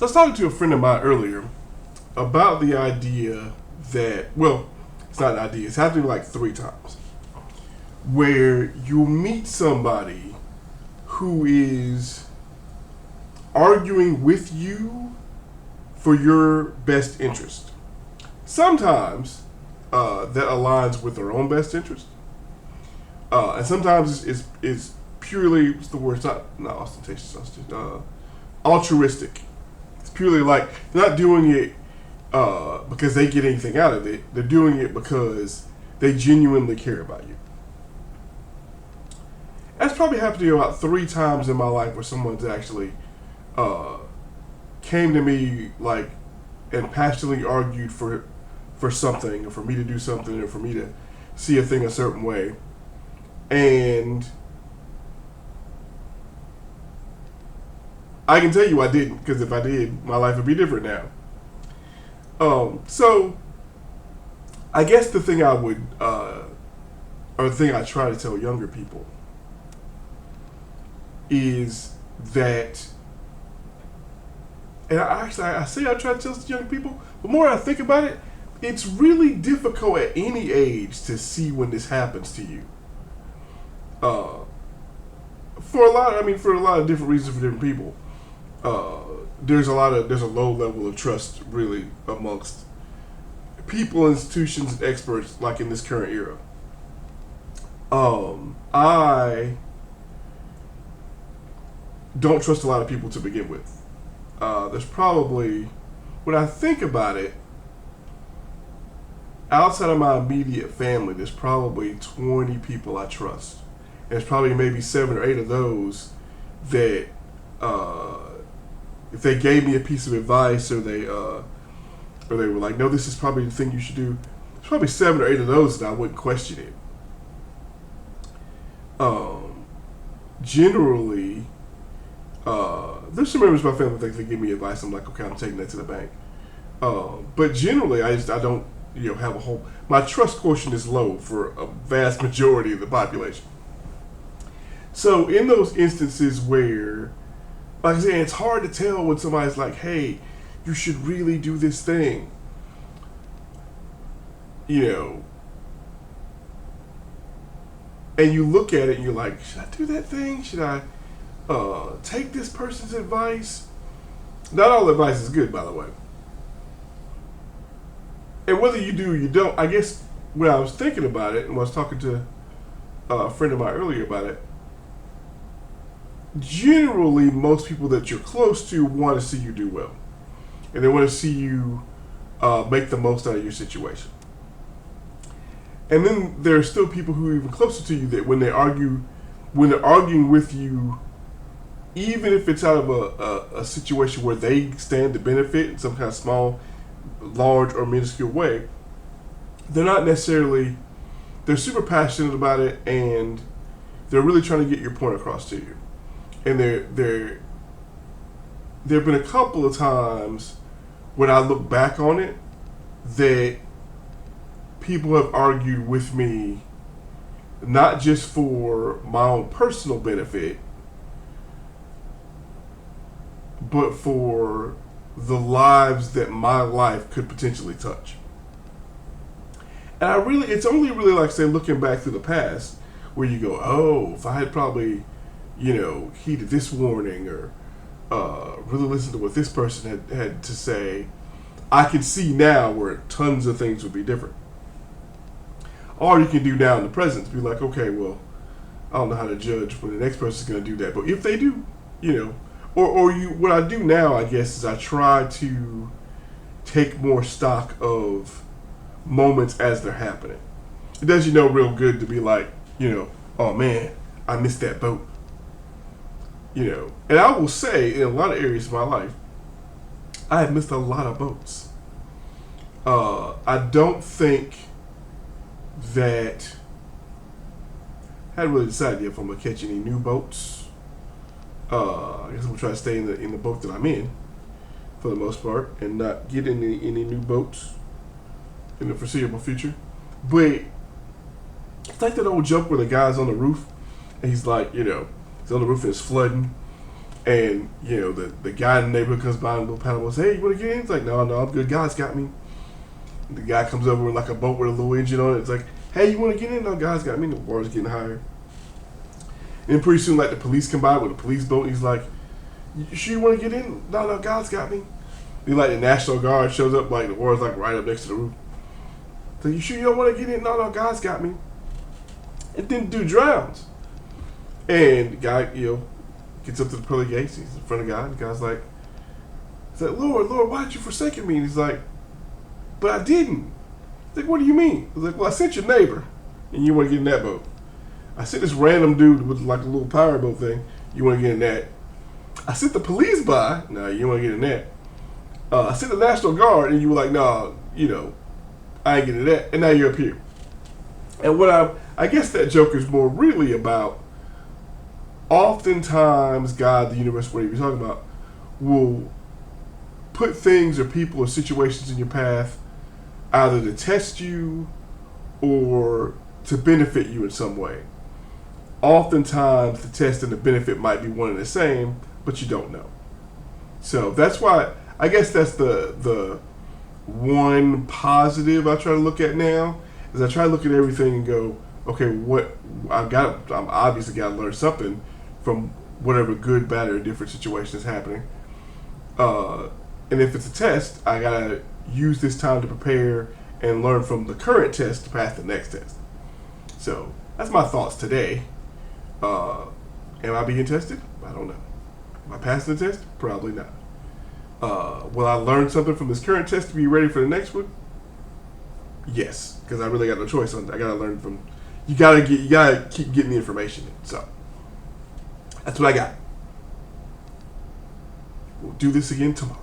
So I was talking to a friend of mine earlier about the idea that, well, it's not an idea, it's happened like 3 times, where you meet somebody who is arguing with you for your best interest. Sometimes that aligns with their own best interest, and sometimes it's purely, what's the word? It's not ostentatious, altruistic. It's purely like they're not doing it because they get anything out of it. They're doing it because they genuinely care about you. That's probably happened to me about 3 times in my life where someone's actually came to me like and passionately argued for something, or for me to do something, or for me to see a thing a certain way. And I can tell you I didn't, because if I did, my life would be different now. So I guess the thing I would, or the thing I try to tell younger people is that, and I say I try to tell young people, the more I think about it, it's really difficult at any age to see when this happens to you. For a lot of different reasons for different people. There's a low level of trust really amongst people, institutions, and experts like in this current era. I don't trust a lot of people to begin with. There's probably, when I think about it, outside of my immediate family, there's probably 20 people I trust. And there's probably maybe 7 or 8 of those that, if they gave me a piece of advice, or they were like, no, this is probably the thing you should do, there's probably 7 or 8 of those that I wouldn't question it. Generally, there's some members of my family that give me advice. I'm like, okay, I'm taking that to the bank. But generally, I don't have a whole. My trust quotient is low for a vast majority of the population. So in those instances where, like I said, it's hard to tell when somebody's like, hey, you should really do this thing. And you look at it and you're like, should I do that thing? Should I take this person's advice? Not all advice is good, by the way. And whether you do or you don't, I guess when I was thinking about it, and I was talking to a friend of mine earlier about it, generally most people that you're close to want to see you do well. And they want to see you make the most out of your situation. And then there are still people who are even closer to you that when they're arguing with you, even if it's out of a situation where they stand to benefit in some kind of small, large, or minuscule way, they're not necessarily, they're super passionate about it, and they're really trying to get your point across to you. And there have been a couple of times when I look back on it that people have argued with me not just for my own personal benefit, but for the lives that my life could potentially touch. And it's only really like, say, looking back through the past where you go, oh, if I had probably, heeded this warning, or really listened to what this person had to say, I can see now where tons of things would be different. All you can do now in the present is be like, okay, well, I don't know how to judge when the next person's going to do that. But if they do, what I do now, I guess, is I try to take more stock of moments as they're happening. It does real good to be like, oh man, I missed that boat. And I will say, in a lot of areas of my life, I have missed a lot of boats. I don't think that I hadn't really decided yet if I'm gonna catch any new boats. I guess I'm gonna try to stay in the boat that I'm in for the most part, and not get any new boats in the foreseeable future. But it's like that old joke where the guy's on the roof and he's like, he's on the roof and it's flooding, And the guy in the neighborhood comes by and will paddle and say, "Hey, you want to get in?" It's like, "No, I'm good. God's got me." And the guy comes over with like a boat with a little engine on it. It's like, "Hey, you want to get in?" "No, God's got me." The water's getting higher. And then pretty soon, like the police come by with a police boat. And he's like, "You sure you want to get in?" No, God's got me." Then like the National Guard shows up, like the water's like right up next to the roof. So, "You sure you don't want to get in?" No, God's got me." And then the dude drowns. And the guy, gets up to the pearly gates. He's in front of God. And the guy's like, "Lord, why did you forsaken me?" And he's like, "But I didn't." He's like, "What do you mean?" He's like, "Well, I sent your neighbor, and you want to get in that boat. I sent this random dude with like a little powerboat thing. You want to get in that. I sent the police by. No, you want to get in that. I sent the National Guard, and you were like, no, I ain't getting in that. And now you're up here." And what I guess that joke is more really about, oftentimes God, the universe, whatever you're talking about, will put things or people or situations in your path either to test you or to benefit you in some way. Oftentimes, the test and the benefit might be one and the same, but you don't know. So that's why I guess that's the one positive I try to look at now, is I try to look at everything and go, okay, I'm obviously got to learn something from whatever good, bad, or different situation is happening. And if it's a test, I got to use this time to prepare and learn from the current test to pass the next test. So that's my thoughts today. Am I being tested? I don't know. Am I passing the test? Probably not. Will I learn something from this current test to be ready for the next one? Yes, because I really got no choice on that. I gotta learn from. You gotta keep getting the information in. So that's what I got. We'll do this again tomorrow.